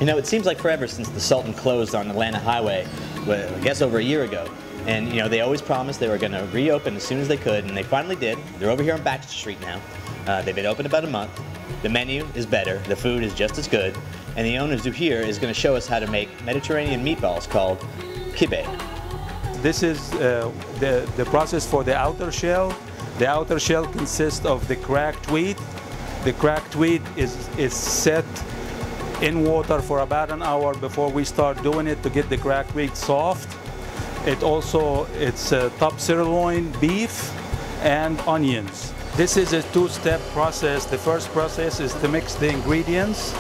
You know, it seems like forever since the Sultan closed on Atlanta Highway, I guess over a year ago. And, you know, they always promised they were going to reopen as soon as they could, and they finally did. They're over here on Baxter Street now. They've been open about a month. The menu is better, the food is just as good, and the owner Zuhair is going to show us how to make Mediterranean meatballs called kibbeh. This is the process for the outer shell. The outer shell consists of the cracked wheat. The cracked wheat is set in water for about an hour before we start doing it to get the cracked wheat soft. It's top sirloin, beef, and onions. This is a two-step process. The first process is to mix the ingredients.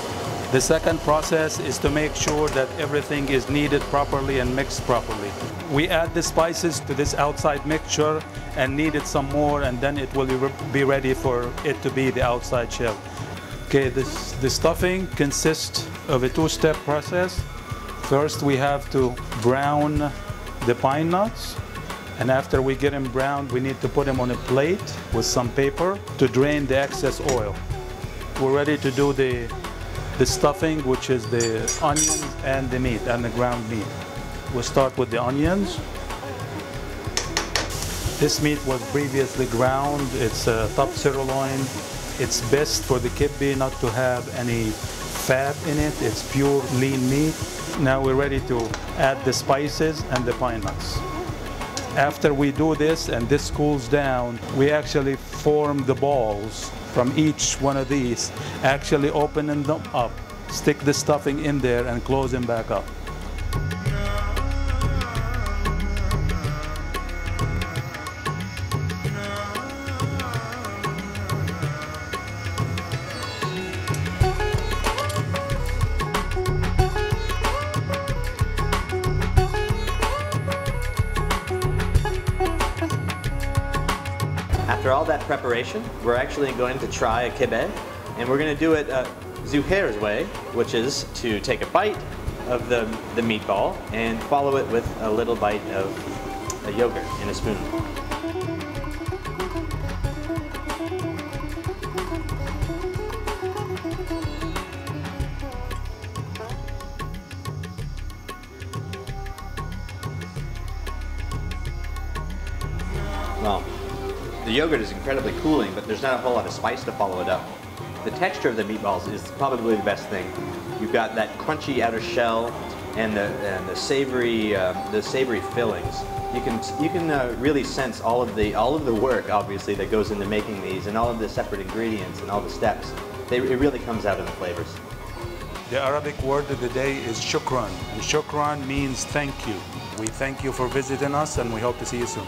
The second process is to make sure that everything is kneaded properly and mixed properly. We add the spices to this outside mixture and knead it some more, and then it will be ready for it to be the outside shell. Okay, the stuffing consists of a two-step process. First, we have to brown the pine nuts, and after we get them browned, we need to put them on a plate with some paper to drain the excess oil. We're ready to do the stuffing, which is the onions and the meat, and the ground meat. We'll start with the onions. This meat was previously ground. It's top sirloin. It's best for the kibbeh not to have any fat in it. It's pure lean meat. Now we're ready to add the spices and the pine nuts. After we do this and this cools down, we actually form the balls from each one of these, actually opening them up, stick the stuffing in there and close them back up. After all that preparation, we're actually going to try a kibbeh, and we're going to do it Zuhair's way, which is to take a bite of the meatball and follow it with a little bite of a yogurt in a spoon. Well, the yogurt is incredibly cooling, but there's not a whole lot of spice to follow it up. The texture of the meatballs is probably the best thing. You've got that crunchy outer shell and the savory fillings. You can really sense all of the work, obviously, that goes into making these, and all of the separate ingredients and all the steps. It really comes out in the flavors. The Arabic word of the day is shukran, and shukran means thank you. We thank you for visiting us, and we hope to see you soon.